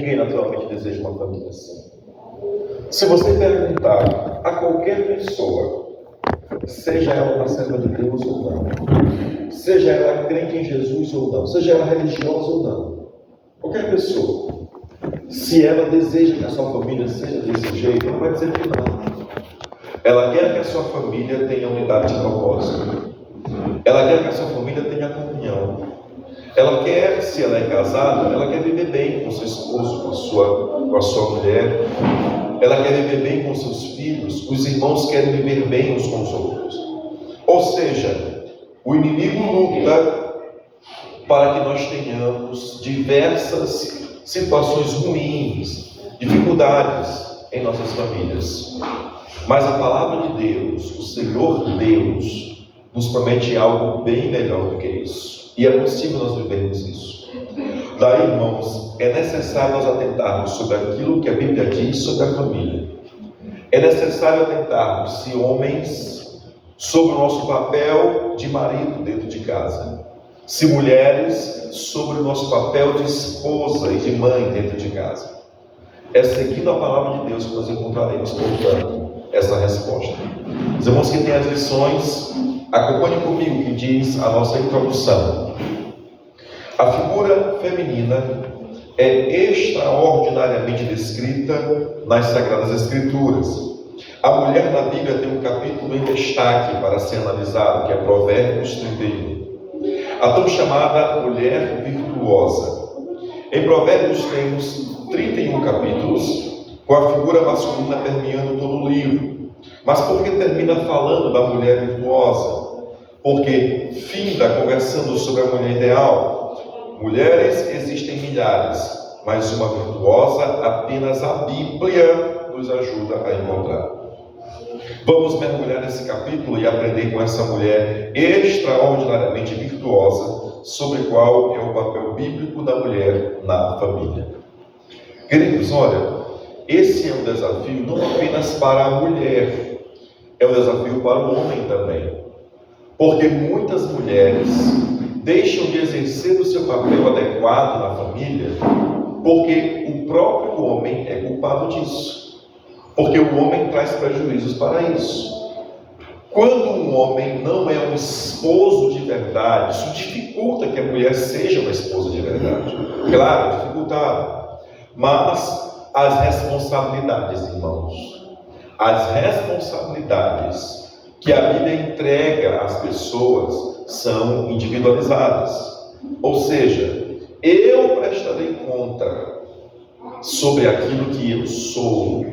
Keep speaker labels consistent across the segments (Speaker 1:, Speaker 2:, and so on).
Speaker 1: Ninguém naturalmente deseja uma família assim. Se você perguntar a qualquer pessoa, seja ela uma serva de Deus ou não, seja ela crente em Jesus ou não, seja ela religiosa ou não, qualquer pessoa, se ela deseja que a sua família seja desse jeito, ela vai dizer que não. Ela quer que a sua família tenha unidade de propósito. Ela quer que a sua família tenha comunhão. Ela quer, se ela é casada, ela quer viver bem com seu esposo, com a sua mulher. Ela quer viver bem com seus filhos. Os irmãos querem viver bem uns com os outros. Ou seja, o inimigo luta para que nós tenhamos diversas situações ruins, dificuldades em nossas famílias. Mas a palavra de Deus, o Senhor Deus, nos promete algo bem melhor do que isso. E é possível nós vivermos isso. Daí, irmãos, é necessário nós atentarmos sobre aquilo que a Bíblia diz sobre a família. É necessário atentarmos, se homens, sobre o nosso papel de marido dentro de casa. Se mulheres, sobre o nosso papel de esposa e de mãe dentro de casa. É seguindo a palavra de Deus que nós encontraremos, portanto, essa resposta. Os irmãos que têm as lições, acompanhem comigo que diz a nossa introdução. A figura feminina é extraordinariamente descrita nas Sagradas Escrituras. A mulher na Bíblia tem um capítulo em destaque para ser analisado, que é Provérbios 31. A tão chamada mulher virtuosa. Em Provérbios temos 31 capítulos, com a figura masculina permeando todo o livro. Mas por que termina falando da mulher virtuosa? Porque finda conversando sobre a mulher ideal. Mulheres existem milhares, mas uma virtuosa apenas a Bíblia nos ajuda a encontrar. Vamos mergulhar nesse capítulo e aprender com essa mulher extraordinariamente virtuosa, sobre qual é o papel bíblico da mulher na família. Queridos, olha, esse é um desafio não apenas para a mulher, é um desafio para o homem também. Porque muitas mulheres deixam de exercer o seu papel adequado na família, porque o próprio homem é culpado disso. Porque o homem traz prejuízos para isso. Quando um homem não é um esposo de verdade, isso dificulta que a mulher seja uma esposa de verdade. Claro, dificultado. Mas as responsabilidades, irmãos, as responsabilidades que a Bíblia entrega às pessoas são individualizadas. Ou seja, eu prestarei conta sobre aquilo que eu sou,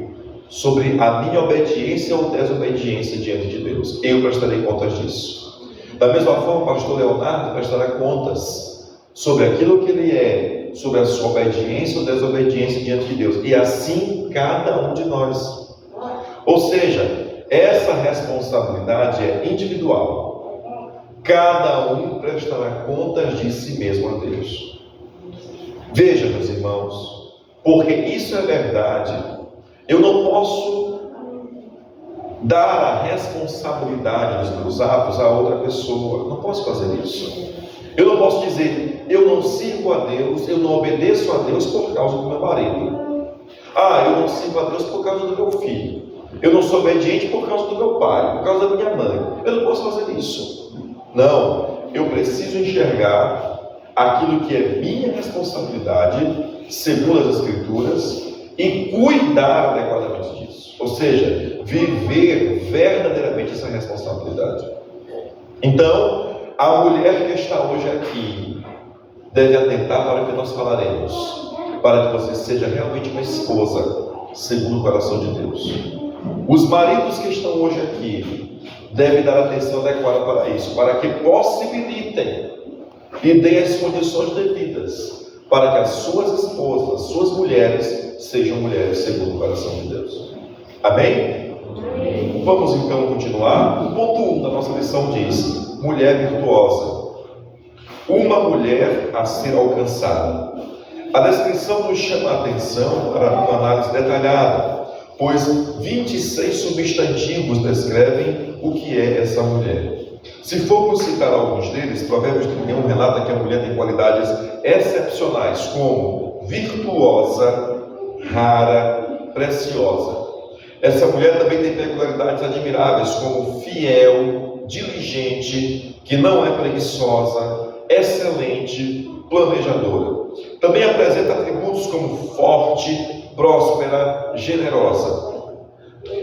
Speaker 1: sobre a minha obediência ou desobediência diante de Deus. Eu prestarei contas disso. Da mesma forma, o pastor Leonardo prestará contas sobre aquilo que ele é, sobre a sua obediência ou desobediência diante de Deus. E assim cada um de nós. Ou seja, essa responsabilidade é individual. Cada um prestará contas de si mesmo a Deus. Veja, meus irmãos, porque isso é verdade. Eu não posso dar a responsabilidade dos meus atos a outra pessoa. Não posso fazer isso. Eu não posso dizer, eu não sirvo a Deus, eu não obedeço a Deus por causa do meu marido. Eu não sirvo a Deus por causa do meu filho. Eu não sou obediente por causa do meu pai, por causa da minha mãe. Eu não posso fazer isso. Não, eu preciso enxergar aquilo que é minha responsabilidade, segundo as Escrituras, e cuidar adequadamente disso. Ou seja, viver verdadeiramente essa responsabilidade. Então, a mulher que está hoje aqui deve atentar para o que nós falaremos, para que você seja realmente uma esposa segundo o coração de Deus. Os maridos que estão hoje aqui devem dar atenção adequada para isso, para que possibilitem e deem as condições devidas para que as suas esposas, as suas mulheres, sejam mulheres segundo o coração de Deus. Amém? Amém. Vamos então continuar. O ponto 1 da nossa lição diz: mulher virtuosa. Uma mulher a ser alcançada. A descrição nos chama a atenção para uma análise detalhada, pois 26 substantivos descrevem o que é essa mulher. Se formos citar alguns deles, Provérbios 31 relata que a mulher tem qualidades excepcionais, como virtuosa, rara, preciosa. Essa mulher também tem peculiaridades admiráveis, como fiel, diligente, que não é preguiçosa, excelente, planejadora. Também apresenta atributos como forte, próspera, generosa.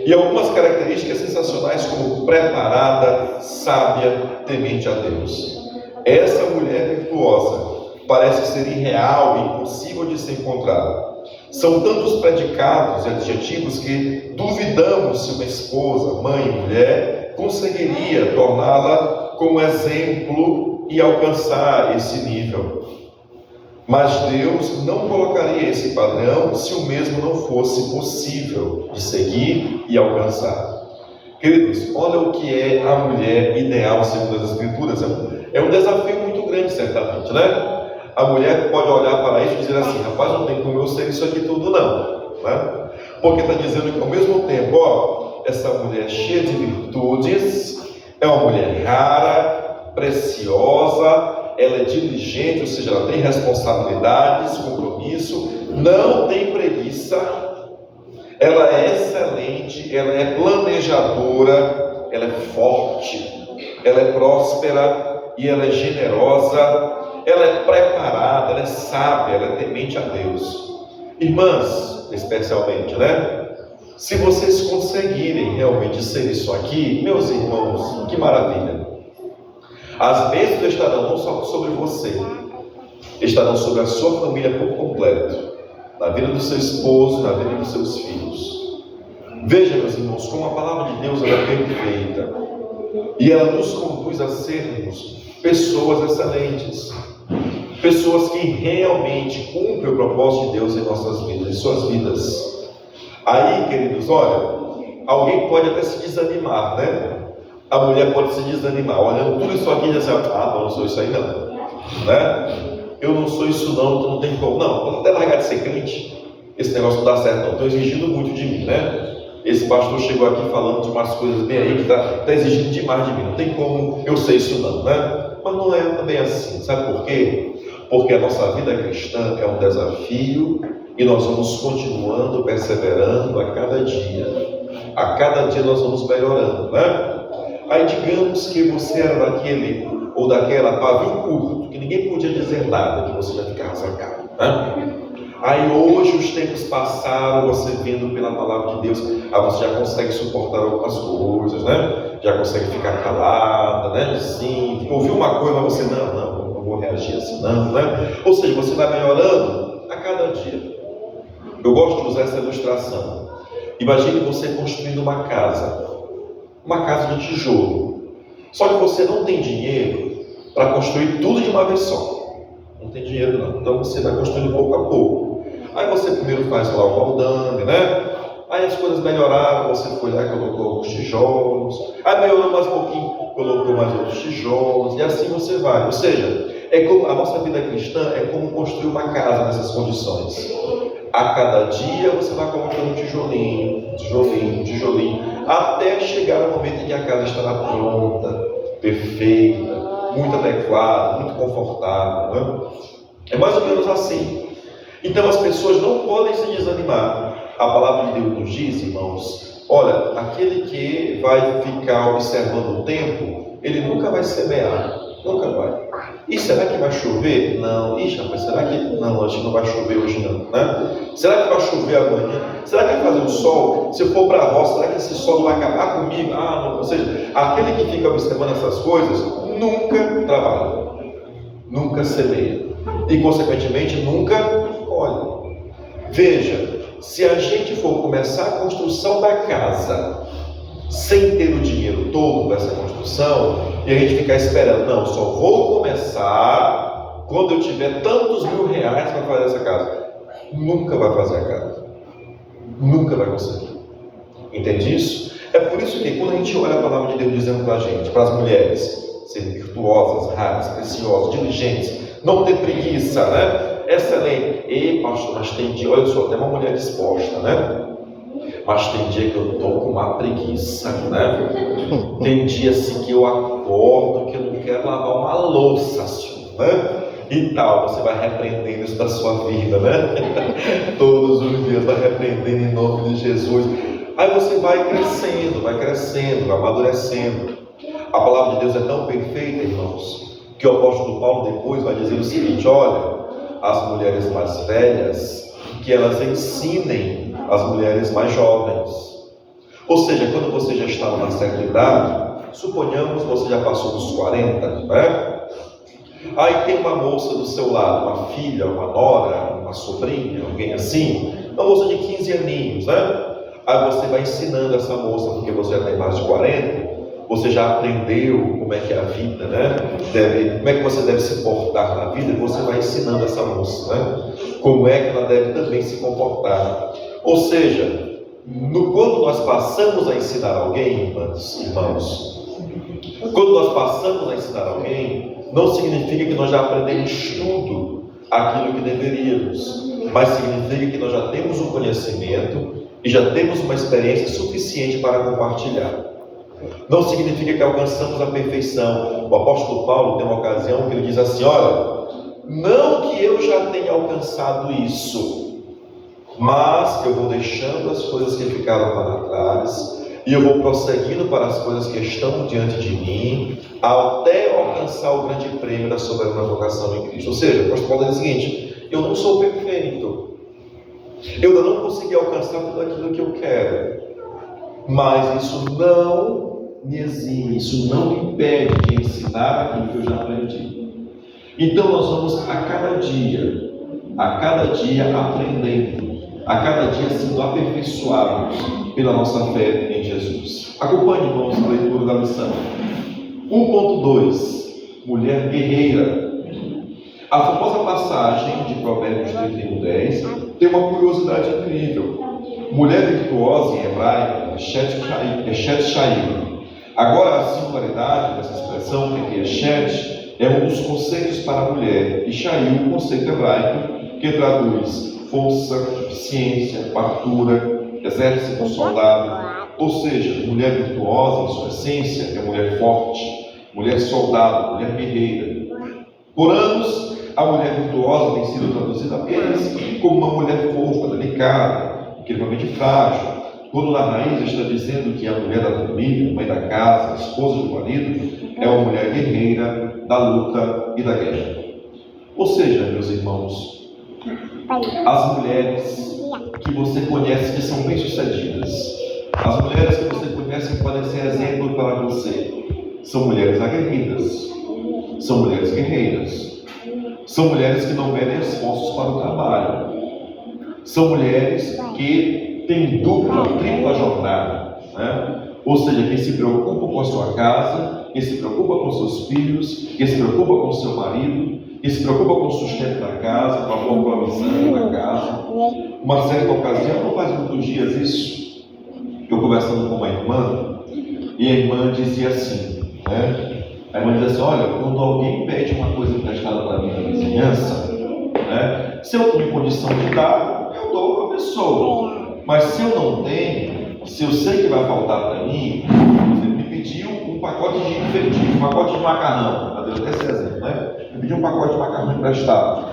Speaker 1: E algumas características sensacionais como preparada, sábia, temente a Deus. Essa mulher virtuosa parece ser irreal e impossível de se encontrar. São tantos predicados e adjetivos que duvidamos se uma esposa, mãe, mulher conseguiria torná-la como exemplo e alcançar esse nível. Mas Deus não colocaria esse padrão se o mesmo não fosse possível de seguir e alcançar. Queridos, olha o que é a mulher ideal segundo as Escrituras. É um desafio muito grande, certamente, né? A mulher pode olhar para isso e dizer assim: rapaz, não tem como eu ser isso aqui tudo não, né? Porque está dizendo que ao mesmo tempo, essa mulher cheia de virtudes, é uma mulher rara, preciosa, ela é diligente, ou seja, ela tem responsabilidades, compromisso, não tem preguiça, ela é excelente, ela é planejadora, ela é forte, ela é próspera e ela é generosa, ela é preparada, ela é sábia, ela é temente a Deus. Irmãs, especialmente, né? Se vocês conseguirem realmente ser isso aqui, meus irmãos, que maravilha! As bênçãos estarão não só sobre você, estarão sobre a sua família por completo, na vida do seu esposo, na vida dos seus filhos. Veja, meus irmãos, como a palavra de Deus é perfeita e ela nos conduz a sermos pessoas excelentes, pessoas que realmente cumprem o propósito de Deus em nossas vidas, em suas vidas. Aí, queridos, olha, alguém pode até se desanimar, né? A mulher pode se desanimar, olhando tudo isso aqui e dizer assim: ah, não sou isso aí não, né? Eu não sou isso não, tu não tem como. Não, vou até largar de ser crente, esse negócio não dá certo não, estou exigindo muito de mim, né? Esse pastor chegou aqui falando de umas coisas bem aí que está exigindo demais de mim, não tem como eu ser isso não, né? Mas não é também assim, sabe por quê? Porque a nossa vida cristã é um desafio e nós vamos continuando, perseverando a cada dia. A cada dia nós vamos melhorando, né? Aí digamos que você era daquele ou daquela pavio curto, que ninguém podia dizer nada, que você já ficava zangado, né? Aí hoje os tempos passaram, você vendo pela palavra de Deus, aí você já consegue suportar algumas coisas, né? Já consegue ficar calada, né? Sim, ouviu uma coisa, mas você não vou reagir assim não, né? Ou seja, você vai melhorando a cada dia. Eu gosto de usar essa ilustração. Imagine você construindo uma casa de tijolo. Só que você não tem dinheiro para construir tudo de uma vez só. Não tem dinheiro não. Então você vai construindo pouco a pouco. Aí você primeiro faz lá o moldame, né? Aí as coisas melhoraram, você foi lá e colocou os tijolos. Aí melhorou mais um pouquinho, colocou mais outros tijolos. E assim você vai. Ou seja, é como a nossa vida cristã é como construir uma casa nessas condições. A cada dia você vai colocando tijolinho, até chegar o momento em que a casa estará pronta, perfeita, muito adequada, muito confortável, né? É mais ou menos assim. Então as pessoas não podem se desanimar. A palavra de Deus nos diz, irmãos, olha, aquele que vai ficar observando o tempo, ele nunca vai semear, nunca vai. E será que vai chover? Não. Ixi, rapaz, será que... Não, acho que não vai chover hoje não, né? Será que vai chover amanhã? Será que vai fazer um sol? Se eu for para a roça, será que esse sol vai acabar comigo? Ah, não. Ou seja, aquele que fica observando essas coisas, nunca trabalha, nunca semeia. E, consequentemente, nunca olha. Veja, se a gente for começar a construção da casa sem ter o dinheiro todo dessa construção, e a gente ficar esperando, não, só vou começar quando eu tiver tantos mil reais para fazer essa casa. Nunca vai fazer a casa. Nunca vai conseguir. Entende isso? É por isso que quando a gente olha a palavra de Deus dizendo para a gente, para as mulheres, serem virtuosas, raras, preciosas, diligentes, não ter preguiça, né? Excelente. Ei, pastor, mas tem dia, olha, eu sou até uma mulher disposta, né? Mas tem dia que eu estou com uma preguiça, né? Tem dia assim que eu acordo que eu não quero lavar uma louça, assim, né? e tal. Você vai repreendendo isso da sua vida, né? Todos os dias vai repreendendo em nome de Jesus. Aí você vai crescendo, amadurecendo. A palavra de Deus é tão perfeita, irmãos, que o apóstolo Paulo depois vai dizer o seguinte: olha, as mulheres mais velhas, que elas ensinem as mulheres mais jovens. Ou seja, quando você já está numa certa idade, suponhamos que você já passou dos 40, né? Aí tem uma moça do seu lado, uma filha, uma nora, uma sobrinha, alguém assim, uma moça de 15 aninhos, né? Aí você vai ensinando essa moça, porque você já tem mais de 40, você já aprendeu como é que é a vida, né? Como é que você deve se portar na vida, e você vai ensinando essa moça, né? Como é que ela deve também se comportar. Ou seja, quando nós passamos a ensinar alguém, irmãos, quando nós passamos a ensinar alguém, não significa que nós já aprendemos tudo aquilo que deveríamos, mas significa que nós já temos um conhecimento e já temos uma experiência suficiente para compartilhar. Não significa que alcançamos a perfeição. O apóstolo Paulo tem uma ocasião que ele diz assim: olha, não que eu já tenha alcançado isso, mas eu vou deixando as coisas que ficaram para trás e eu vou prosseguindo para as coisas que estão diante de mim, até alcançar o grande prêmio da soberana vocação em Cristo. Ou seja, o apóstolo Paulo diz o seguinte: eu não sou perfeito, eu ainda não consegui alcançar tudo aquilo que eu quero, mas isso não me exime, isso não me impede de ensinar aquilo que eu já aprendi. Então nós vamos a cada dia aprendendo, a cada dia sendo aperfeiçoados pela nossa fé em Jesus. Acompanhe, irmãos, a leitura da lição. 1.2, mulher guerreira. A famosa passagem de Provérbios 31:10 tem uma curiosidade incrível. Mulher virtuosa em hebraico é Eshet Sha'il. Agora, a singularidade dessa expressão, porque Eshet é um dos conceitos para a mulher, e Sha'il, o conceito hebraico, que traduz força, ciência, fartura, exército, soldado. Ou seja, mulher virtuosa, em sua essência, é mulher forte, mulher soldado, mulher guerreira. Por anos, a mulher virtuosa tem sido traduzida apenas como uma mulher fofa, delicada, incrivelmente frágil, quando na raiz está dizendo que a mulher da família, mãe da casa, esposa do marido, é uma mulher guerreira da luta e da guerra. Ou seja, meus irmãos, as mulheres que você conhece que são bem-sucedidas, as mulheres que você conhece que podem ser exemplo para você, são mulheres aguerridas, são mulheres guerreiras, são mulheres que não medem esforços para o trabalho, são mulheres que têm dupla, tripla jornada, né? Ou seja, quem se preocupa com a sua casa, quem se preocupa com seus filhos, quem se preocupa com o seu marido, quem se preocupa com o sustento da casa, com a boa provisão da casa. Uma certa ocasião, não faz muitos dias isso, eu conversando com uma irmã, e a irmã dizia assim, né? A irmã dizia assim: olha, quando alguém pede uma coisa emprestada para mim na vizinhança, né? Se eu tenho condição de dar, eu dou para a pessoa. Mas se eu não tenho, se eu sei que vai faltar para mim, você me pediu um pacote de macarrão, eu dei esse exemplo, né? Me pediu um pacote de macarrão emprestado.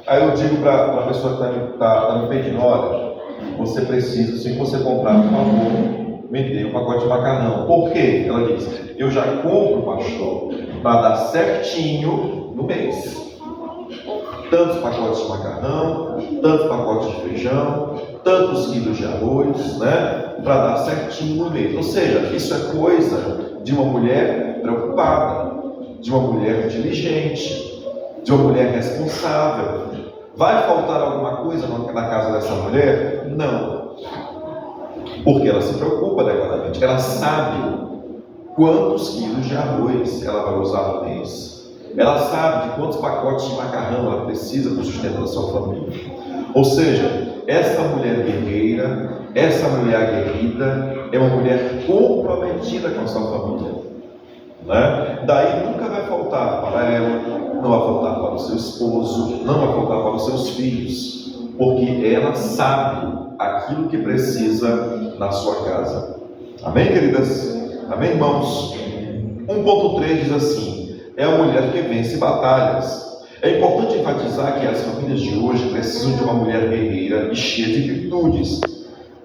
Speaker 1: Aí eu digo para a pessoa que está me pedindo: olha, você precisa, se você comprar, por favor, me dê um pacote de macarrão. Por quê? Ela diz: eu já compro, pastor, para dar certinho no mês. Tantos pacotes de macarrão, tantos pacotes de feijão, tantos quilos de arroz, né? Para dar certinho no mês. Ou seja, isso é coisa de uma mulher preocupada, de uma mulher diligente, de uma mulher responsável. Vai faltar alguma coisa na casa dessa mulher? Não. Porque ela se preocupa adequadamente. Ela sabe quantos quilos de arroz ela vai usar no mês. Ela sabe de quantos pacotes de macarrão ela precisa para o sustento da sua família. Ou seja, essa mulher guerreira, essa mulher aguerrida, é uma mulher comprometida com a sua família, né? Daí nunca vai faltar para ela, não vai faltar para o seu esposo, não vai faltar para os seus filhos, porque ela sabe aquilo que precisa na sua casa. Amém, queridas? Amém, irmãos? 1.3 diz assim: é a mulher que vence batalhas. É importante enfatizar que as famílias de hoje precisam de uma mulher guerreira e cheia de virtudes.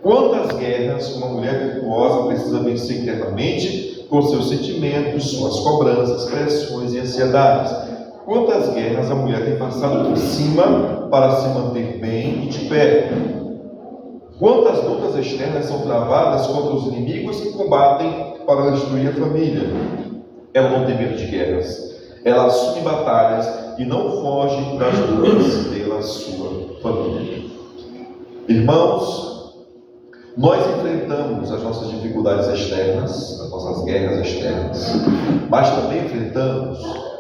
Speaker 1: Quantas guerras uma mulher virtuosa precisa vencer internamente com seus sentimentos, suas cobranças, pressões e ansiedades? Quantas guerras a mulher tem passado por cima para se manter bem e de pé? Quantas lutas externas são travadas contra os inimigos que combatem para destruir a família? Ela não tem medo de guerras. Ela assume batalhas e não foge das lutas pela sua família. Irmãos, nós enfrentamos as nossas dificuldades externas, as nossas guerras externas, mas também enfrentamos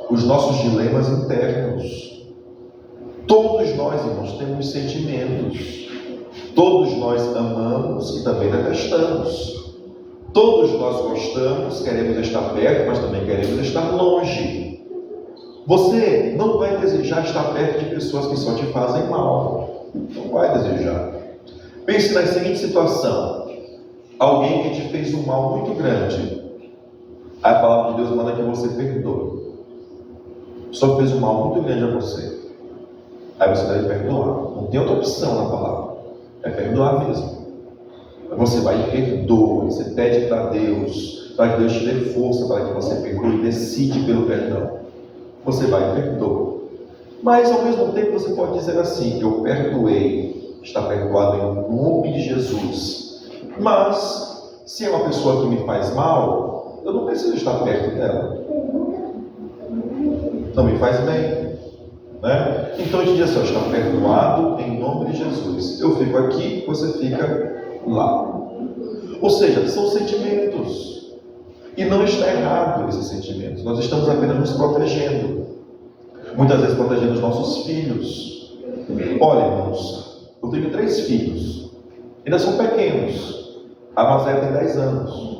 Speaker 1: os nossos dilemas internos. Todos nós, irmãos, temos sentimentos. Todos nós amamos e também detestamos. Todos nós gostamos, queremos estar perto, mas também queremos estar longe. Você não vai desejar estar perto de pessoas que só te fazem mal. Não vai desejar. Pense na seguinte situação. Alguém que te fez um mal muito grande. Aí a palavra de Deus manda que você perdoe. Só fez um mal muito grande a você. Aí você deve perdoar. Não tem outra opção na palavra. É perdoar mesmo. Você vai e perdoa. Você pede para Deus, para que Deus te dê força para que você perdoe e decide pelo perdão. Você vai e perdoa. Mas ao mesmo tempo você pode dizer assim: eu perdoei, está perdoado em nome de Jesus. Mas se é uma pessoa que me faz mal, eu não preciso estar perto dela. Não me faz bem, né? Então a gente diz assim: está perdoado em nome de Jesus. Eu fico aqui, você fica lá. Ou seja, são sentimentos. E não está errado esses sentimentos. Nós estamos apenas nos protegendo. Muitas vezes protegendo os nossos filhos. Olha, irmãos, eu tenho 3 filhos. Ainda são pequenos. A Mazé tem 10 anos.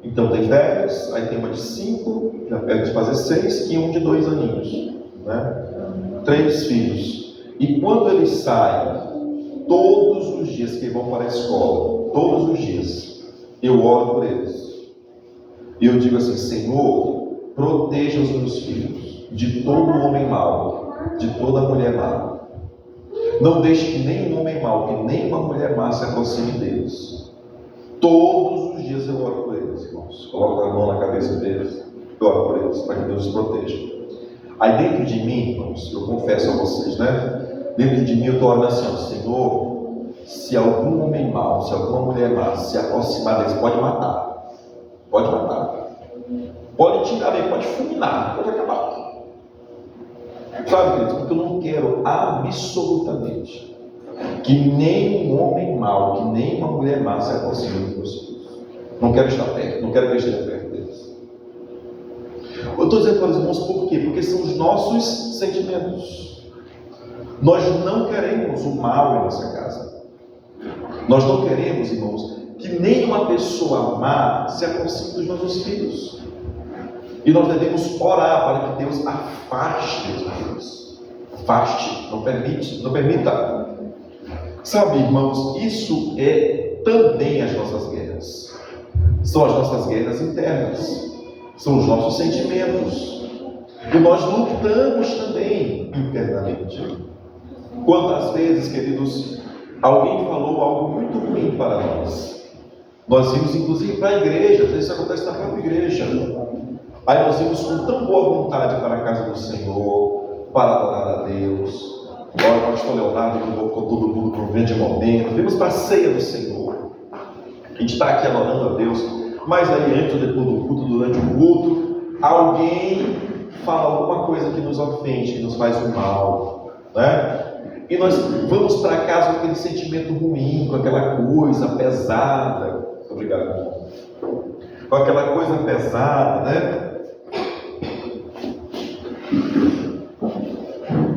Speaker 1: Então tem 10, aí tem uma de 5, já perto de fazer 6, e um de 2 aninhos. Né? 3 filhos. E quando eles saem, todos os dias que vão para a escola, todos os dias, eu oro por eles. E eu digo assim: Senhor, proteja os meus filhos de todo homem mau, de toda mulher má. Não deixe que nenhum homem mau, que nenhuma mulher má se aproxime deles. Todos os dias eu oro por eles, irmãos. Coloco a mão na cabeça deles, eu oro por eles, para que Deus os proteja. Aí dentro de mim, irmãos, eu confesso a vocês, né? Dentro de mim eu estou orando assim: Senhor, se algum homem mau, se alguma mulher má se aproximar deles, pode matar. Pode matar. Pode tirar dele, pode fulminar, pode acabar. Sabe, queridos, porque eu não quero absolutamente que nem um homem mau, que nem uma mulher má se aproxime dos meus filhos. Não quero estar perto, não quero que eu esteja perto deles. Eu estou dizendo para os irmãos por quê? Porque são os nossos sentimentos. Nós não queremos o mal em nossa casa. Nós não queremos, irmãos, que nenhuma pessoa má se aproxime dos nossos filhos. E nós devemos orar para que Deus afaste os filhos. Afaste, não permita. Sabe, irmãos, isso é também as nossas guerras. São as nossas guerras internas. São os nossos sentimentos. E nós lutamos também internamente. Quantas vezes, queridos, alguém falou algo muito ruim para nós? Nós vimos, inclusive, para a igreja. Às vezes isso acontece na própria igreja. Aí nós vimos com tão boa vontade para a casa do Senhor, para adorar a Deus. Olha, o pastor Leonardo convocou todo mundo para um grande momento. Vimos para a ceia do Senhor. A gente está aqui adorando a Deus. Mas aí, antes ou depois do culto, durante o culto, alguém fala alguma coisa que nos ofende, que nos faz um mal, né? E nós vamos para casa com aquele sentimento ruim, com aquela coisa pesada. Obrigado, irmão. Com aquela coisa pesada, né?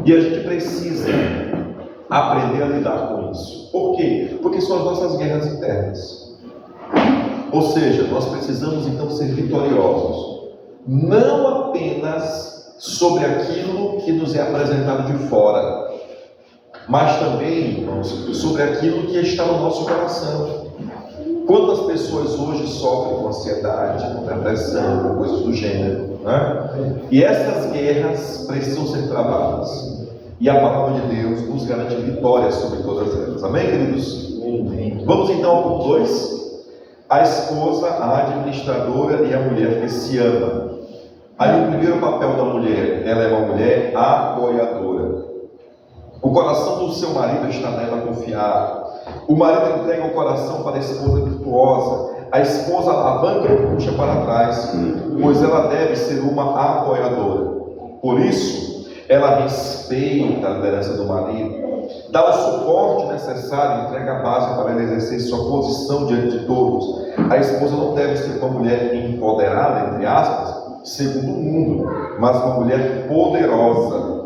Speaker 1: E a gente precisa aprender a lidar com isso. Por quê? Porque são as nossas guerras internas. Ou seja, nós precisamos então ser vitoriosos. Não apenas sobre aquilo que nos é apresentado de fora, mas também, irmãos, sobre aquilo que está no nosso coração. Quantas pessoas hoje sofrem com ansiedade, com depressão, com coisas do gênero, né? E essas guerras precisam ser travadas. E a palavra de Deus nos garante vitória sobre todas elas. Amém, queridos? Amém. Vamos então ao ponto 2. A esposa, a administradora e a mulher que se ama. Aí o primeiro papel da mulher, ela é uma mulher apoiadora. O coração do seu marido está nela confiar. O marido entrega o coração para a esposa virtuosa. A esposa alavanca e puxa para trás, pois ela deve ser uma apoiadora. Por isso, ela respeita a liderança do marido, dá o suporte necessário, entrega a base para ele exercer sua posição diante de todos. A esposa não deve ser uma mulher empoderada, entre aspas, segundo o mundo, mas uma mulher poderosa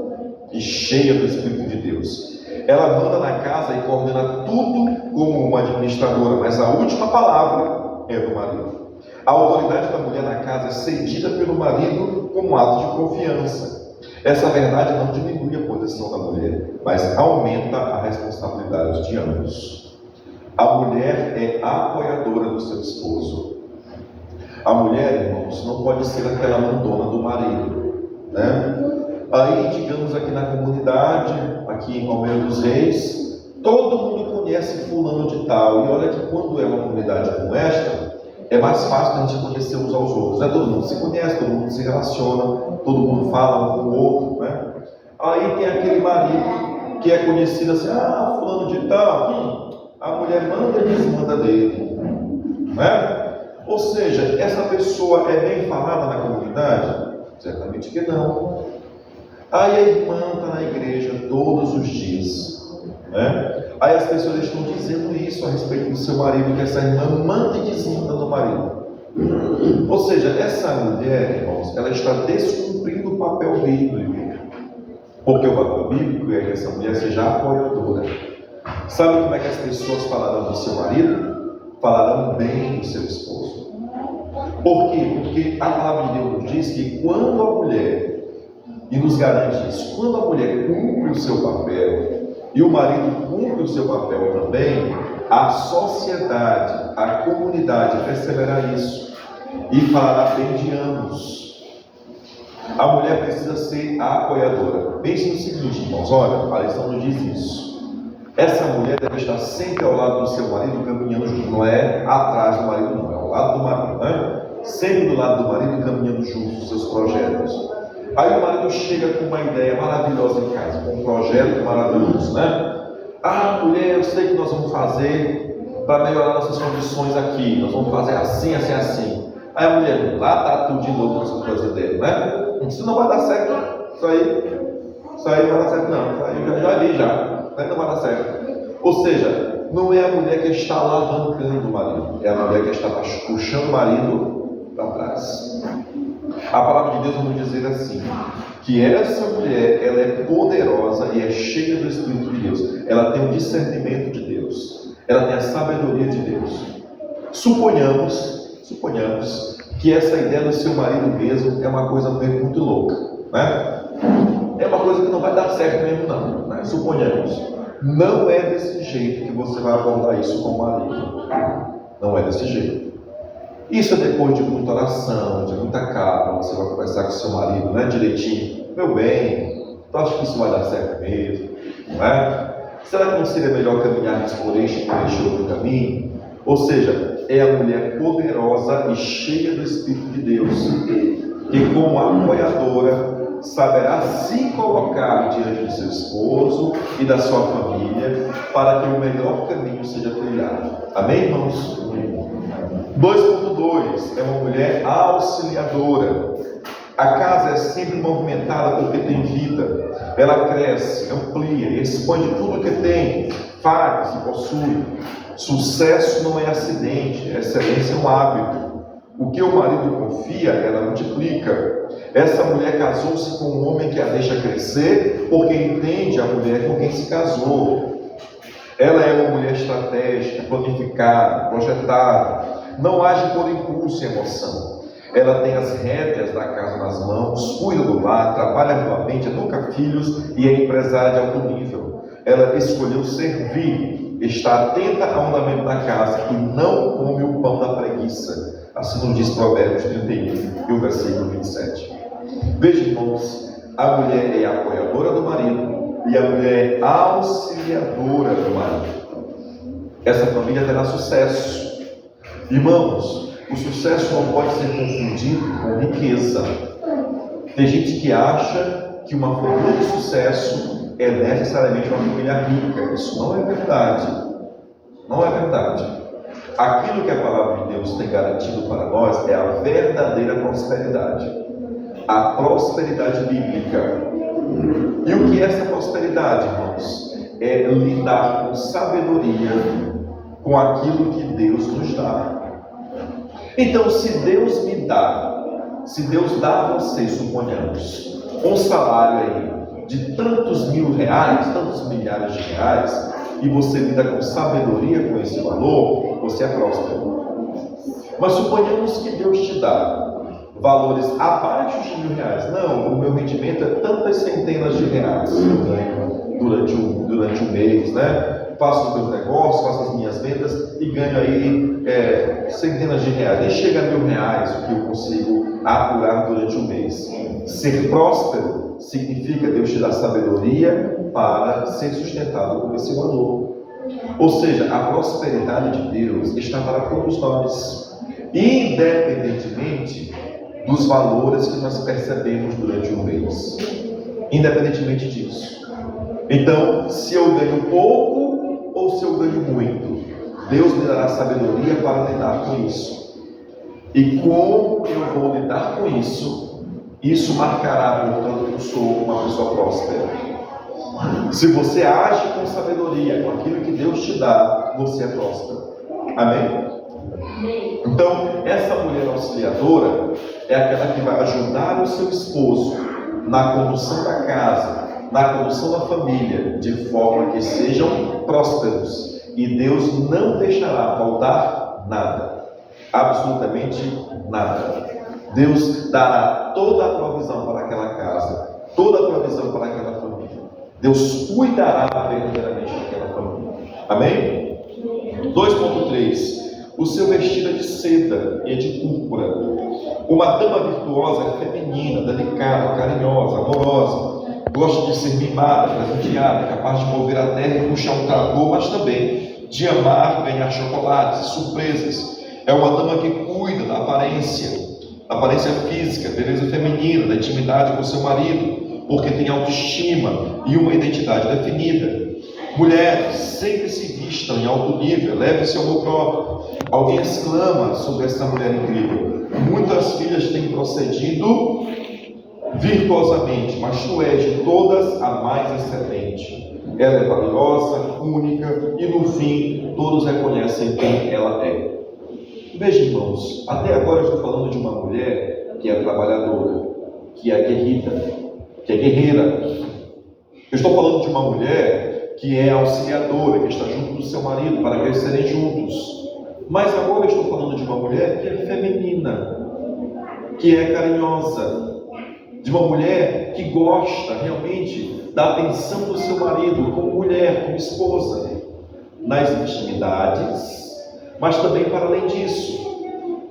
Speaker 1: e cheia do Espírito de Deus. Ela manda na casa e coordena tudo como uma administradora, mas a última palavra é do marido. A autoridade da mulher na casa é cedida pelo marido como ato de confiança. Essa verdade não diminui a posição da mulher, mas aumenta a responsabilidade de ambos. A mulher é apoiadora do seu esposo. A mulher, irmãos, não pode ser aquela mandona do marido, né? Aí, digamos aqui na comunidade, aqui em Palmeira dos Reis, todo mundo conhece fulano de tal. E olha que quando é uma comunidade como esta, é mais fácil a gente conhecer uns aos outros, né? Todo mundo se conhece, todo mundo se relaciona, todo mundo fala um com o outro, né? Aí tem aquele marido que é conhecido assim, fulano de tal, a mulher manda e desmanda dele, né? Ou seja, essa pessoa é bem falada na comunidade? Certamente que não. Aí a irmã está na igreja todos os dias, né? Aí as pessoas estão dizendo isso a respeito do seu marido, que essa irmã manda e desmanda no marido. Ou seja, essa mulher, irmãos, ela está descumprindo o papel bíblico. Porque o papel bíblico é que essa mulher seja apoiadora. Sabe como é que as pessoas falarão do seu marido? Falarão bem do seu esposo. Por quê? Porque a palavra de Deus nos diz que quando a mulher, e nos garante isso, quando a mulher cumpre o seu papel e o marido cumpre o seu papel também, a sociedade, a comunidade perceberá isso e falará bem de ambos. A mulher precisa ser a apoiadora. Pense no seguinte, irmãos, olha, a lição nos diz isso. Essa mulher deve estar sempre ao lado do seu marido, caminhando junto. Não é atrás do marido, não, é ao lado do marido, né? Sempre do lado do marido, caminhando junto os seus projetos. Aí o marido chega com uma ideia maravilhosa em casa, com um projeto maravilhoso, né? Mulher, eu sei que nós vamos fazer para melhorar nossas condições aqui. Nós vamos fazer assim, assim, assim. Aí a mulher lá está tudo de novo com as suas ideias, né? Isso não vai dar certo. Isso aí não vai dar certo, não. Isso aí eu já vi já. Isso aí não vai dar certo. Ou seja, não é a mulher que está lá arrancando o marido, é a mulher que está puxando o marido para trás. A palavra de Deus vai nos dizer assim, que essa mulher, ela é poderosa e é cheia do Espírito de Deus. Ela tem o discernimento de Deus. Ela tem a sabedoria de Deus. Suponhamos que essa ideia do seu marido mesmo é uma coisa muito louca, né? É uma coisa que não vai dar certo mesmo não, né? Suponhamos. Não é desse jeito que você vai abordar isso com o marido. Não é desse jeito. Isso é depois de muita oração, de muita calma, você vai conversar com o seu marido, né, direitinho. Meu bem, tu acha que isso vai dar certo mesmo? Não é? Será que não seria melhor caminharmos por este outro caminho? Ou seja, é a mulher poderosa e cheia do Espírito de Deus, que como apoiadora saberá se colocar diante do seu esposo e da sua família para que o melhor caminho seja trilhado. Amém, irmãos? 2.2 é uma mulher auxiliadora. A casa é sempre movimentada porque tem vida. Ela cresce, amplia, expande tudo que tem, faz e possui. Sucesso não é acidente, excelência é um hábito. O que o marido confia, ela multiplica. Essa mulher casou-se com um homem que a deixa crescer porque entende a mulher com quem se casou. Ela é uma mulher estratégica, planificada, projetada. Não age por impulso e emoção. Ela tem as rédeas da casa nas mãos, cuida do lar, trabalha arduamente, educa filhos e é empresária de alto nível. Ela escolheu servir está atenta ao andamento da casa e não come o pão da preguiça. Assim nos diz Provérbios 31 e o versículo 27. Veja, irmãos, a mulher é apoiadora do marido e a mulher é auxiliadora do marido. Essa família terá sucesso. Irmãos, o sucesso não pode ser confundido com riqueza. Tem gente que acha que uma família de sucesso é necessariamente uma família rica. Isso não é verdade. Não é verdade. Aquilo que a palavra de Deus tem garantido para nós é a verdadeira prosperidade. A prosperidade bíblica. E o que é essa prosperidade, irmãos? É lidar com sabedoria com aquilo que Deus nos dá. Então, se Deus me dá, se Deus dá a você, suponhamos, um salário aí de tantos mil reais, tantos milhares de reais, e você lida com sabedoria com esse valor, você é próspero. Mas suponhamos que Deus te dá valores abaixo de R$1.000. Não, o meu rendimento é tantas centenas de reais que eu ganho durante um mês, né? Faço os meus negócios, faço as minhas vendas e ganho aí centenas de reais. Nem chega a R$1.000 o que eu consigo apurar durante um mês. Ser próspero significa Deus te dar sabedoria para ser sustentado por esse valor. Ou seja, a prosperidade de Deus está para todos nós, independentemente dos valores que nós percebemos durante um mês. Independentemente disso. Então, se eu ganho pouco ou se eu ganho muito, Deus me dará sabedoria para lidar com isso. E como eu vou lidar com isso, isso marcará, portanto, que eu sou uma pessoa próspera. Se você age com sabedoria, com aquilo que Deus te dá, você é próspero. Amém? Então, essa mulher auxiliadora é aquela que vai ajudar o seu esposo na condução da casa, na condução da família, de forma que sejam prósperos. E Deus não deixará faltar nada. Absolutamente nada. Deus dará toda a provisão para aquela casa, toda a provisão para aquela família. Deus cuidará verdadeiramente daquela família. Amém? 2.3. O seu vestido é de seda e é de púrpura. Uma dama virtuosa é feminina, delicada, carinhosa, amorosa. Gosta de ser mimada, presenteada, capaz de mover a terra e puxar um trator, mas também de amar, ganhar chocolates, surpresas. É uma dama que cuida da aparência física, beleza feminina, da intimidade com seu marido, porque tem autoestima e uma identidade definida. Mulheres, sempre se vistam em alto nível, leve seu amor próprio. Alguém exclama sobre essa mulher incrível: muitas filhas têm procedido virtuosamente, mas tu és de todas a mais excelente. Ela é valiosa, única, e no fim todos reconhecem quem ela é. Veja, irmãos, até agora eu estou falando de uma mulher que é trabalhadora, que é guerreira. Eu estou falando de uma mulher que é auxiliadora, que está junto do seu marido para crescerem juntos. Mas agora eu estou falando de uma mulher que é feminina, que é carinhosa, de uma mulher que gosta realmente da atenção do seu marido como mulher, como esposa, nas intimidades, mas também para além disso.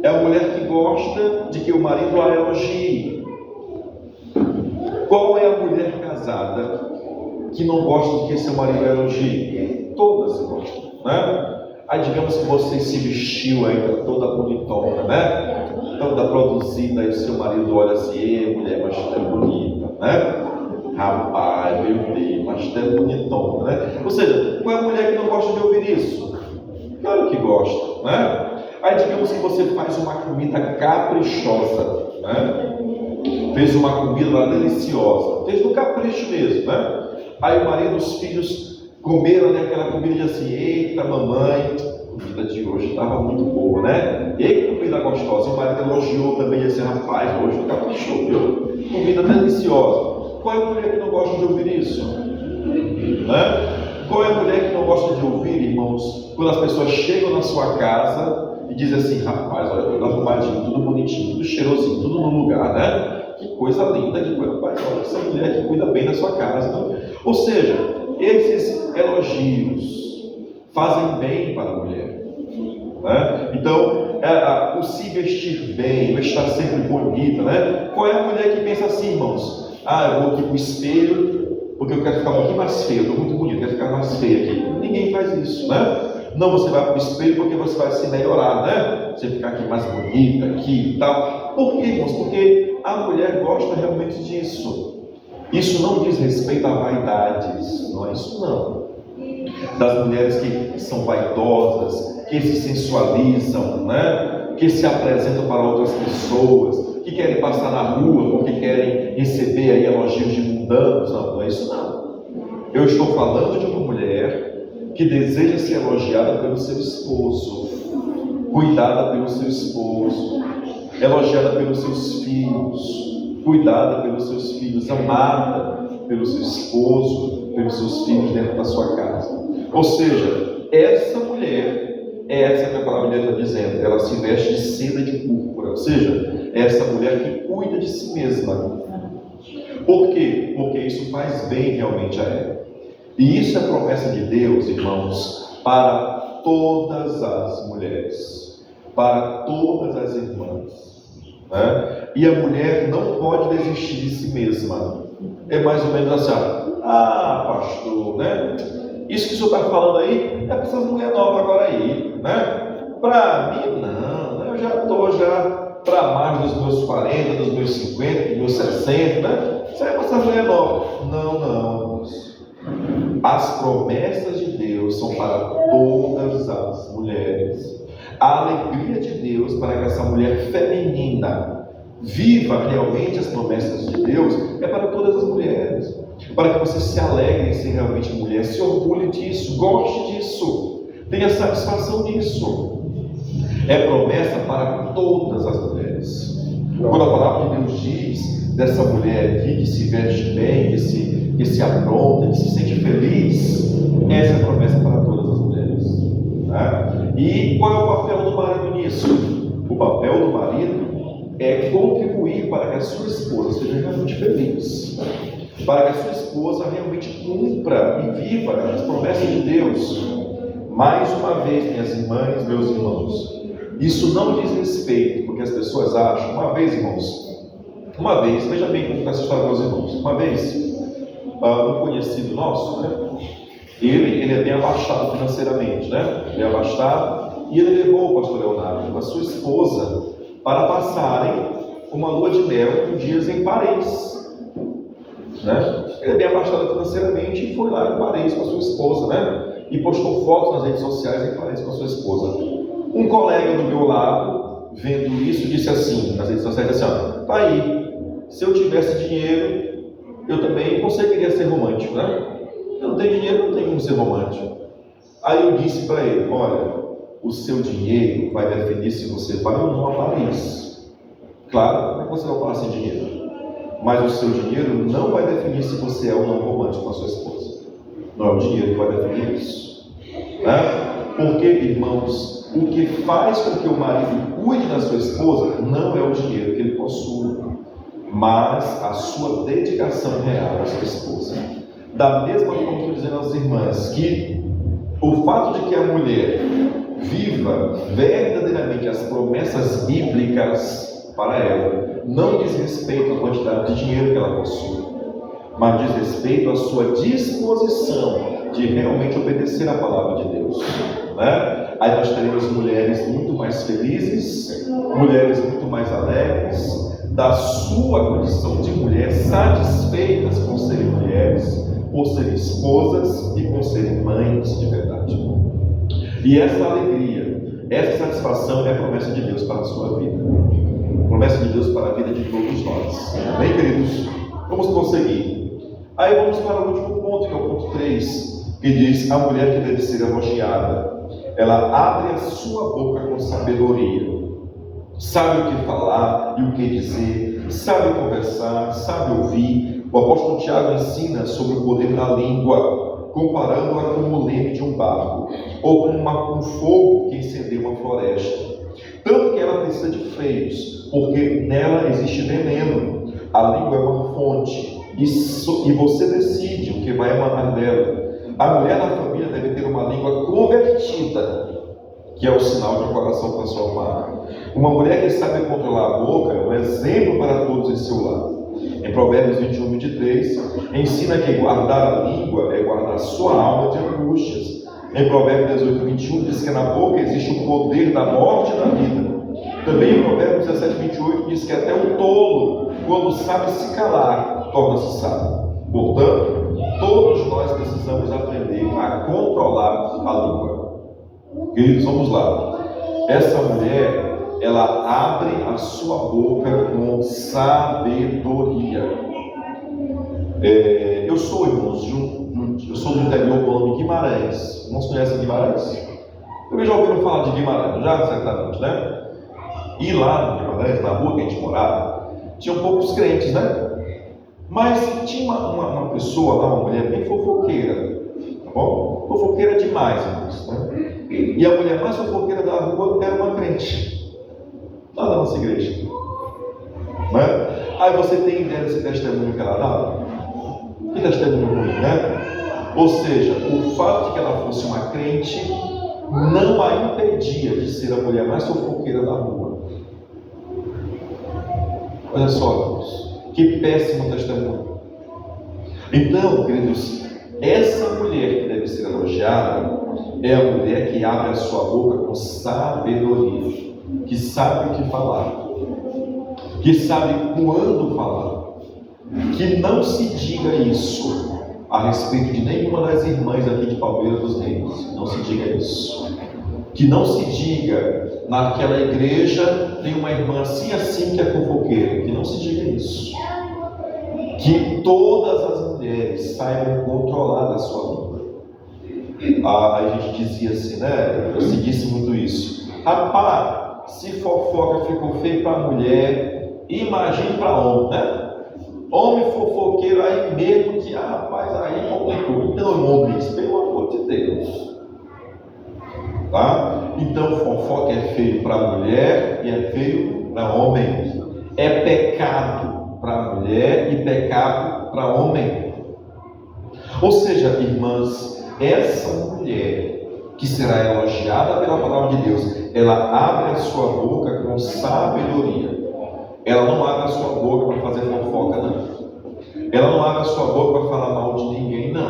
Speaker 1: É uma mulher que gosta de que o marido a elogie. Qual é a mulher casada que não gosta de que seu marido a elogie? Todas gostam, né? Aí digamos que você se vestiu aí toda bonitona, né? Toda produzida, aí o seu marido olha assim: ei, mulher, mas tu é bonita, né? Rapaz, meu Deus, mas tu é bonitona, né? Ou seja, qual é a mulher que não gosta de ouvir isso? Claro que gosta, né? Aí digamos que você faz uma comida caprichosa, né? Fez uma comida lá deliciosa, fez no capricho mesmo, né? Aí o marido e os filhos comeram aquela comida e dizem assim: eita mamãe, a comida de hoje estava muito boa, né? Eita, comida gostosa. E o marido elogiou também e disse: rapaz, hoje tu caprichou, viu? Comida deliciosa. Qual é a mulher que não gosta de ouvir isso? Né? Qual é a mulher que não gosta de ouvir, irmãos, quando as pessoas chegam na sua casa e dizem assim: rapaz, olha, tudo arrumadinho, tudo bonitinho, tudo cheirosinho, tudo no lugar, né? Que coisa linda, que coisa, rapaz, olha, essa mulher que cuida bem da sua casa. Então, ou seja, esses elogios fazem bem para a mulher. Né? Então, o se vestir bem, o estar sempre bonita, né? Qual é a mulher que pensa assim, irmãos? Eu vou aqui para o espelho, porque eu quero ficar um pouquinho mais feio, eu estou muito bonito, quero ficar mais feio aqui. Ninguém faz isso, né? Não, você vai para o espelho porque você vai se melhorar, né? Você ficar aqui mais bonita, aqui e tal. Por quê, irmãos? Porque a mulher gosta realmente disso. Isso não diz respeito a vaidades, não é isso não. Das mulheres que são vaidosas, que se sensualizam, né? Que se apresentam para outras pessoas, que querem passar na rua porque querem receber aí elogios de mundanos. Não é isso não. Eu estou falando de uma mulher que deseja ser elogiada pelo seu esposo, cuidada pelo seu esposo, elogiada pelos seus filhos, cuidada pelos seus filhos, amada pelo seu esposo, pelos seus filhos dentro da sua casa. Ou seja, essa mulher, essa que a palavra de Deus está dizendo, ela se veste de seda de púrpura, ou seja, essa mulher que cuida de si mesma. Por quê? Porque isso faz bem realmente a ela. E isso é promessa de Deus, irmãos, para todas as mulheres, para todas as irmãs, né? E a mulher não pode desistir de si mesma. É mais ou menos assim, pastor, né? Isso que o senhor está falando aí é para essas mulheres novas agora aí, né? Para mim não, né? Eu já estou para mais dos meus 40, dos meus 50, dos meus 60, né? Isso aí é para essas mulheres novas. Não. As promessas de Deus são para todas as mulheres. A alegria de Deus para que essa mulher feminina viva realmente as promessas de Deus é para todas as mulheres. Para que você se alegre em ser realmente mulher, se orgulhe disso, goste disso, tenha satisfação disso. É promessa para todas as mulheres. Quando a palavra de Deus diz dessa mulher aqui que se veste bem, que se apronta, que se sente feliz, essa é a promessa para todas as mulheres. Né? E qual é o papel do marido nisso? O papel do marido é contribuir para que a sua esposa seja realmente feliz, para que a sua esposa realmente cumpra e viva as promessas de Deus. Mais uma vez, minhas irmãs, meus irmãos, isso não diz respeito, porque as pessoas acham, uma vez, veja bem como está essa história, meus irmãos, uma vez, um conhecido nosso, né? Ele é bem abastado financeiramente, né? Bem abastado, e ele levou o pastor Leonardo, a sua esposa, para passarem uma lua de mel em dias em Paris, né? Ele é bem abastado financeiramente e foi lá em Paris com a sua esposa, né? E postou fotos nas redes sociais em Paris com a sua esposa. Um colega do meu lado, vendo isso, disse assim, nas redes sociais, assim, tá aí, se eu tivesse dinheiro, eu também conseguiria ser romântico, né? Eu não tenho dinheiro, não tenho como ser romântico. Aí eu disse para ele, olha, o seu dinheiro vai definir se você vai ou não a Paris. Claro, como é que você vai falar sem dinheiro? Mas o seu dinheiro não vai definir se você é ou não romântico com a sua esposa. Não é o dinheiro que vai definir isso, né? Porque, irmãos, o que faz com que o marido cuide da sua esposa não é o dinheiro que ele possui, mas a sua dedicação real à sua esposa. Da mesma forma que estou dizendo às irmãs que o fato de que a mulher viva verdadeiramente as promessas bíblicas para ela não diz respeito à quantidade de dinheiro que ela possui, mas diz respeito à sua disposição de realmente obedecer à palavra de Deus, né? Aí nós teremos mulheres muito mais felizes, mulheres muito mais alegres, da sua condição de mulher, satisfeitas por serem mulheres, por serem esposas e por serem mães de verdade. E essa alegria, essa satisfação é a promessa de Deus para a sua vida, promessa de Deus para a vida de todos nós. Bem, queridos, vamos conseguir. Aí vamos para o último ponto, que é o ponto 3, que diz: a mulher que deve ser elogiada, ela abre a sua boca com sabedoria, sabe o que falar e o que dizer, sabe conversar, sabe ouvir. O apóstolo Tiago ensina sobre o poder da língua, comparando-a com o leme de um barco, ou com um fogo que incendeu uma floresta. Tanto que ela precisa de freios, porque nela existe veneno. A língua é uma fonte, e você decide o que vai emanar dela. A mulher da família deve ter uma língua convertida retida, que é o sinal de um coração transformado. Uma mulher que sabe controlar a boca é um exemplo para todos em seu lar. Em Provérbios 21, 23, ensina que guardar a língua é guardar sua alma de angústias. Em Provérbios 18, 21, diz que na boca existe o poder da morte e da vida. Também em Provérbios 17, 28, diz que até o tolo, quando sabe se calar, torna-se sábio. Portanto, todos nós precisamos aprender a controlar a língua. Queridos, vamos lá. Essa mulher, ela abre a sua boca com sabedoria. Eu sou, irmãos, eu sou do interior do nome Guimarães. Não se conhece Guimarães? Eu já ouviram falar de Guimarães, já certamente, né? E lá no Guimarães, na rua que a gente morava, tinham poucos crentes, né? Mas tinha uma pessoa lá, uma mulher bem fofoqueira, tá bom? Fofoqueira demais, irmãos, né? E a mulher mais fofoqueira da rua era uma crente, lá da nossa igreja, né? Aí você tem ideia desse testemunho que ela dava? Que testemunho ruim, né? Ou seja, o fato de que ela fosse uma crente não a impedia de ser a mulher mais fofoqueira da rua. Olha só, irmãos, que péssimo testemunho. Então, queridos, essa mulher que deve ser elogiada é a mulher que abre a sua boca com sabedoria, que sabe o que falar, que sabe quando falar, que não se diga isso a respeito de nenhuma das irmãs aqui de Palmeira dos Reis. Não se diga isso. Que não se diga, naquela igreja tem uma irmã assim que é fofoqueira. Que não se diga isso. Que todas as mulheres saibam controlar a sua língua. A gente dizia assim, né? Eu se disse muito isso. Rapaz, se fofoca ficou feio para mulher, imagine para homem, né? Homem fofoqueiro aí mesmo que, rapaz, aí complicou. Então, homens, pelo amor de Deus. Tá? Então, fofoca é feio para mulher e é feio para homem. É pecado para mulher e pecado para homem. Ou seja, irmãs, essa mulher que será elogiada pela palavra de Deus, ela abre a sua boca com sabedoria. Ela não abre a sua boca para fazer fofoca, não. Ela não abre a sua boca para falar mal de ninguém, não.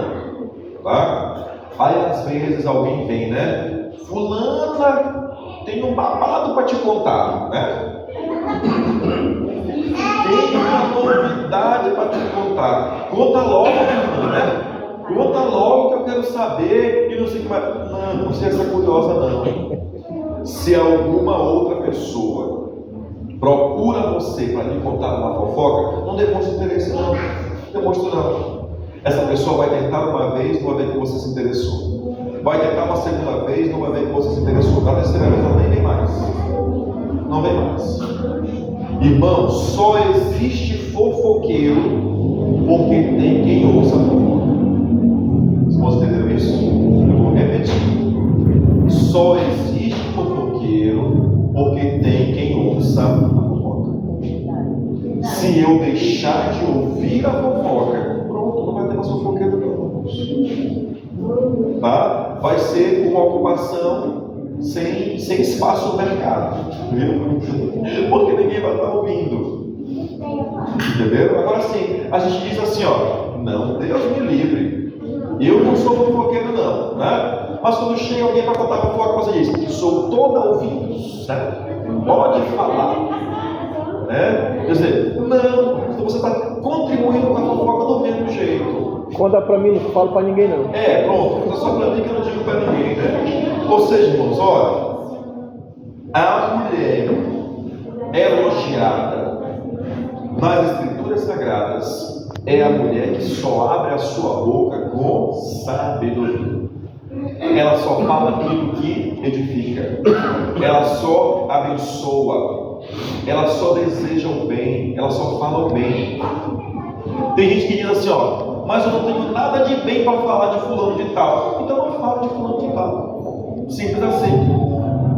Speaker 1: Tá? Aí às vezes alguém vem, né? Fulana, tem um babado para te contar, né? Tem uma novidade para te contar. Conta logo, irmã, né? Conta logo que eu quero saber e não sei o que mais. Não seja curiosa, não. Se alguma outra pessoa procura você para lhe contar uma fofoca, não demonstre interesse, não. Não demonstre, não. Essa pessoa vai tentar uma vez, não vai ver que você se interessou. Vai tentar uma segunda vez, não vai ver que você se interessou. Da terceira vez, ela nem vem mais. Não vem mais. Irmão, só existe fofoqueiro porque tem quem ouça a fofoca. Vocês entenderam isso? Eu vou repetir. Só existe fofoqueiro porque tem quem ouça a fofoca. Se eu deixar de ouvir a fofoca, pronto, não vai ter mais fofoqueiro não. Tá? Vai ser uma ocupação sem espaço no mercado, viu? Porque ninguém vai estar ouvindo. Entenderam? Agora sim, a gente diz assim, ó, não, Deus me livre. Eu não sou fofoqueiro não, né? Mas quando chega alguém para contar fofoca, você diz, sou toda ouvidos, né? Pode falar, né? Quer dizer, não, então você está contribuindo com a fofoca do mesmo jeito.
Speaker 2: Conta para mim, não falo para ninguém não.
Speaker 1: Pronto, conta só para mim que eu não digo para ninguém, né? Ou seja, irmãos, olha, a mulher elogiada nas Escrituras Sagradas é a mulher que só abre a sua boca com sabedoria. Ela só fala aquilo que edifica. Ela só abençoa. Ela só deseja o bem. Ela só fala o bem. Tem gente que diz assim, ó, mas eu não tenho nada de bem para falar de fulano de tal. Então não fale de fulano de tal. Simples assim.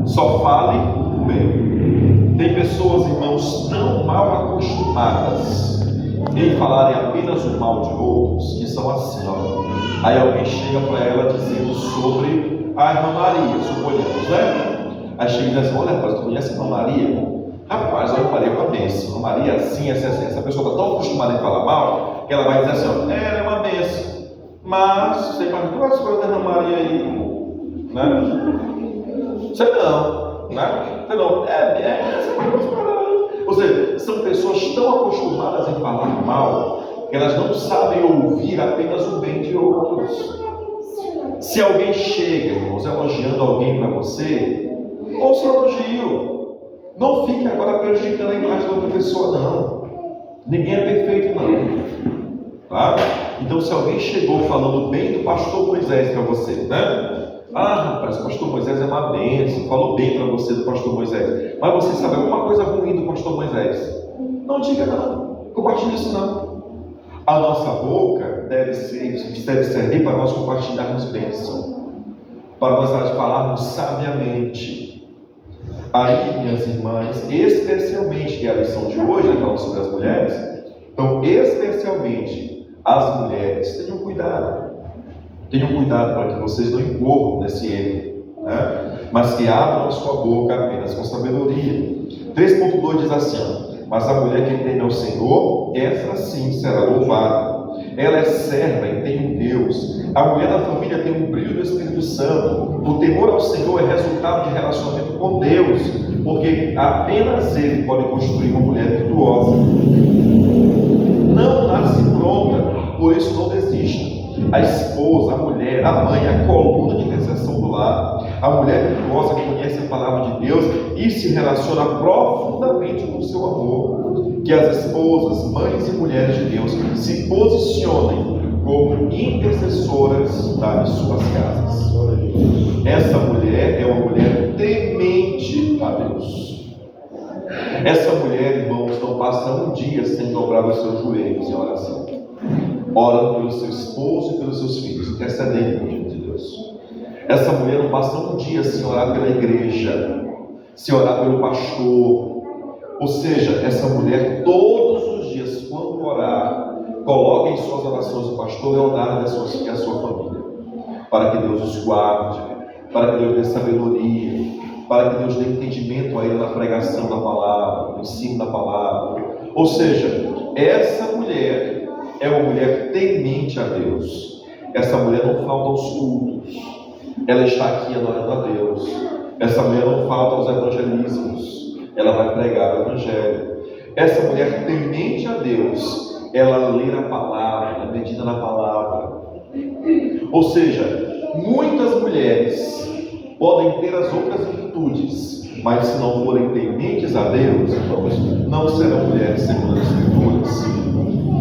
Speaker 1: Só fale o bem. Tem pessoas, irmãos, tão mal acostumadas em falarem apenas o mal de outros, que são assim, ó. Aí alguém chega para ela dizendo sobre a irmã Maria, suponhamos, né? Aí chega e diz assim: olha, rapaz, tu conhece a irmã Maria? Rapaz, a irmã Maria é uma bênção. A irmã Maria assim, assim, assim. Essa pessoa está tão acostumada em falar mal que ela vai dizer assim: ó, ela é uma bênção. Mas você perguntou as coisas da irmã Maria aí, né? Você não, né? Você não. Você vai acostumar. Ou seja, são pessoas tão acostumadas em falar mal que elas não sabem ouvir apenas o bem de outros. Se alguém chega, irmãos, elogiando alguém para você, ouça o elogio. Não fique agora prejudicando a imagem da outra pessoa, não. Ninguém é perfeito, não. Tá? Então, se alguém chegou falando bem do pastor Moisés para você, né? Ah, rapaz, o pastor Moisés é uma bênção, falou bem para você do pastor Moisés. Mas você sabe alguma coisa ruim do pastor Moisés? Não diga não, compartilhe isso não. A nossa boca deve servir para nós compartilharmos bênção, para nós falarmos sabiamente. Aí, minhas irmãs, especialmente, que é a lição de hoje, falando sobre as mulheres, então, especialmente as mulheres, tenham cuidado. Tenham cuidado para que vocês não incorram nesse erro, né? Mas que abram a sua boca apenas com sabedoria. 3.2 diz assim: mas a mulher que teme ao Senhor, essa sim será louvada. Ela é serva e tem um Deus. A mulher da família tem um brilho do Espírito Santo. O temor ao Senhor é resultado de relacionamento com Deus, porque apenas Ele pode construir uma mulher virtuosa. Não nasce pronta, por isso não desista. A esposa, a mulher, a mãe, a coluna de intercessão do lar, a mulher virtuosa que conhece a palavra de Deus e se relaciona profundamente com o seu amor. Que as esposas, mães e mulheres de Deus se posicionem como intercessoras das suas casas. Essa mulher é uma mulher temente a Deus. Essa mulher, irmãos, não passa um dia sem dobrar os seus joelhos em oração. Ora pelo seu esposo e pelos seus filhos, intercedendo diante de Deus. Essa mulher não passa um dia sem orar pela igreja, sem orar pelo pastor. Ou seja, essa mulher todos os dias, quando orar, coloca em suas orações o pastor Leonardo e a sua família, para que Deus os guarde, para que Deus dê sabedoria, para que Deus dê entendimento a ele na pregação da palavra, no ensino da palavra. Ou seja, essa mulher é uma mulher temente a Deus. Essa mulher não falta aos cultos. Ela está aqui adorando a Deus. Essa mulher não falta aos evangelismos. Ela vai pregar o evangelho. Essa mulher temente a Deus, ela lê a palavra, ela medita na palavra. Ou seja, muitas mulheres podem ter as outras virtudes, mas se não forem tementes a Deus, não serão mulheres segundo as Escrituras.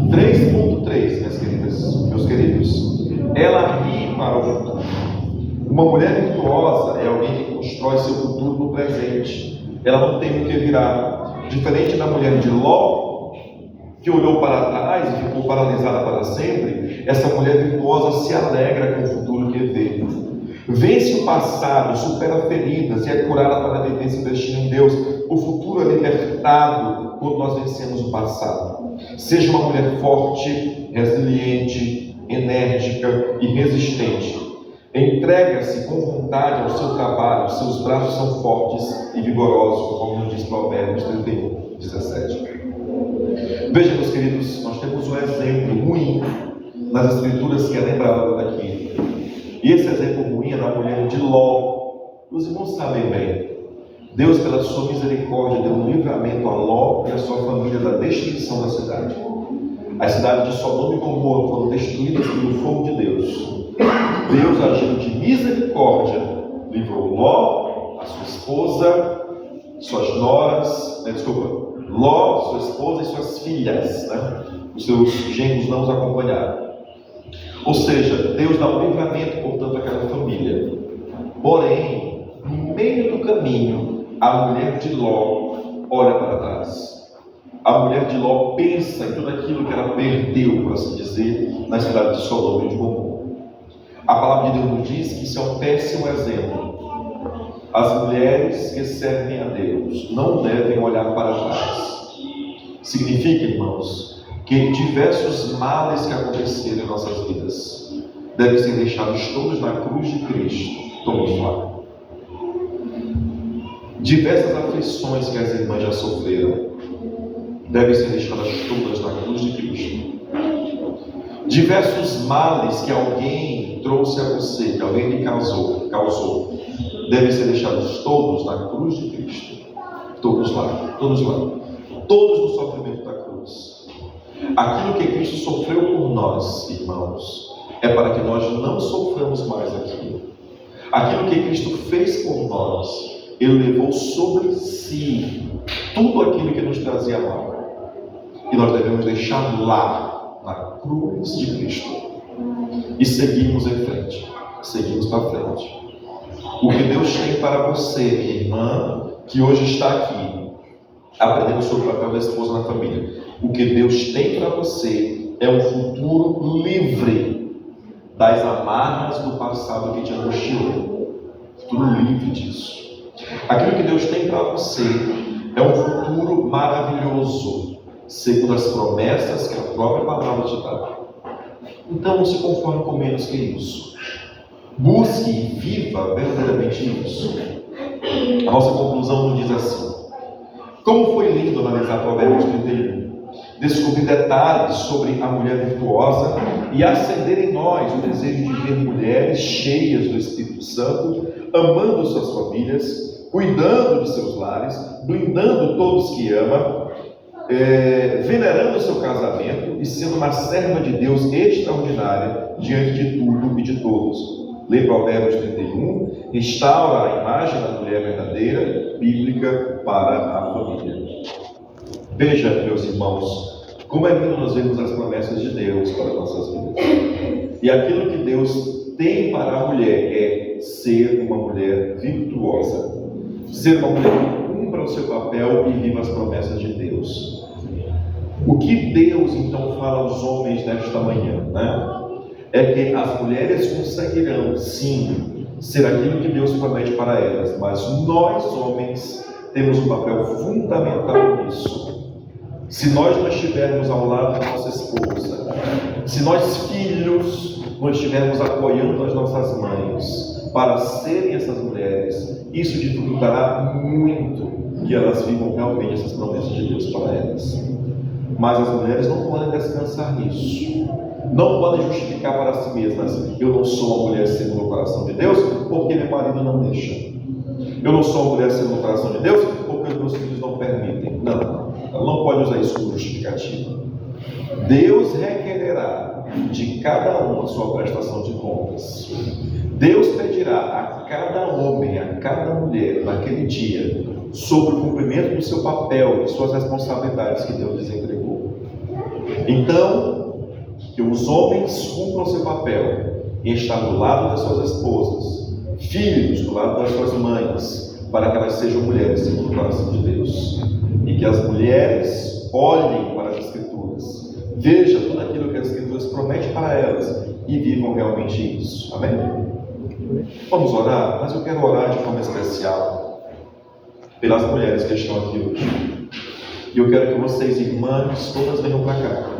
Speaker 1: 3.3, meus queridos, ela ri para o futuro. Uma mulher virtuosa é alguém que constrói seu futuro no presente. Ela não tem o que virar. Diferente da mulher de Ló, que olhou para trás e ficou paralisada para sempre, essa mulher virtuosa se alegra com o futuro que vê. Vence o passado, supera feridas e é curada para viver seu destino em Deus. O futuro é libertado quando nós vencemos o passado. Seja uma mulher forte, resiliente, enérgica e resistente. Entrega-se com vontade ao seu trabalho, seus braços são fortes e vigorosos, como diz Provérbios 31:17. Veja, meus queridos, nós temos um exemplo ruim nas Escrituras que é lembrado daqui. E esse exemplo ruim é da mulher de Ló. Os irmãos sabem bem. Deus, pela sua misericórdia, deu um livramento a Ló e a sua família da destruição da cidade. As cidades de Sodoma e Gomorra foram destruídas pelo fogo de Deus. Deus, agindo de misericórdia, livrou Ló, a sua esposa, suas noras, Ló, sua esposa e suas filhas, Os seus genros não os acompanharam. Ou seja, Deus dá um livramento, portanto, àquela família. Porém, no meio do caminho, a mulher de Ló olha para trás. A mulher de Ló pensa em tudo aquilo que ela perdeu, por assim dizer, na cidade de Sodoma e de Gomorra. A palavra de Deus nos diz que isso é um péssimo exemplo. As mulheres que servem a Deus não devem olhar para trás. Significa, irmãos, que diversos males que aconteceram em nossas vidas devem ser deixados todos na cruz de Cristo, todos lá. Diversas aflições que as irmãs já sofreram devem ser deixadas todas na cruz de Cristo. Diversos males que alguém trouxe a você, que alguém lhe causou, devem ser deixados todos na cruz de Cristo. Todos lá, todos lá. Todos no sofrimento da cruz. Aquilo que Cristo sofreu por nós, irmãos, é para que nós não soframos mais aquilo. Aquilo que Cristo fez por nós, Ele levou sobre si tudo aquilo que nos trazia mal. E nós devemos deixar lá, na cruz de Cristo, e seguirmos em frente. Seguimos para frente. O que Deus tem para você, minha irmã, que hoje está aqui, aprendendo sobre o papel da esposa na família. O que Deus tem para você é um futuro livre das amarras do passado que te angustiou. Futuro livre disso. Aquilo que Deus tem para você é um futuro maravilhoso, segundo as promessas que a própria palavra te dá. Então não se conforme com menos que isso. Busque e viva verdadeiramente isso. A nossa conclusão nos diz assim: como foi lindo analisar Provérbios 31, descobrir detalhes sobre a mulher virtuosa e acender em nós o desejo de ver mulheres cheias do Espírito Santo, amando suas famílias, cuidando de seus lares, blindando todos que ama, venerando seu casamento e sendo uma serva de Deus extraordinária diante de tudo e de todos. Lê Provérbios 31, restaura a imagem da mulher verdadeira, bíblica para a família. Veja, meus irmãos, como é lindo nós vermos as promessas de Deus para as nossas vidas. E aquilo que Deus tem para a mulher é ser uma mulher virtuosa. Ser uma mulher que cumpra o seu papel e viva as promessas de Deus. O que Deus então fala aos homens nesta manhã, né? É que as mulheres conseguirão, sim, ser aquilo que Deus promete para elas, mas nós, homens, temos um papel fundamental nisso. Se nós não estivermos ao lado da nossa esposa, se nós, filhos, não estivermos apoiando as nossas mães para serem essas mulheres, isso dificultará muito que elas vivam realmente essas promessas de Deus para elas. Mas as mulheres não podem descansar nisso. Não podem justificar para si mesmas: eu não sou uma mulher segundo o coração de Deus porque meu marido não deixa. Eu não sou uma mulher segundo o coração de Deus porque os meus filhos não permitem. Não, ela não pode usar isso como justificativa. Deus requererá de cada um a sua prestação de contas. Deus pedirá a cada homem, a cada mulher, naquele dia, sobre o cumprimento do seu papel e suas responsabilidades que Deus lhes entregou. Então, que os homens cumpram seu papel em estar do lado das suas esposas, filhos do lado das suas mães, para que elas sejam mulheres segundo o coração de Deus. E que as mulheres olhem para as Escrituras, vejam tudo aquilo que as Escrituras prometem para elas e vivam realmente isso. Amém? Vamos orar, mas eu quero orar de forma especial pelas mulheres que estão aqui hoje. E eu quero que vocês, irmãs, todas venham para cá.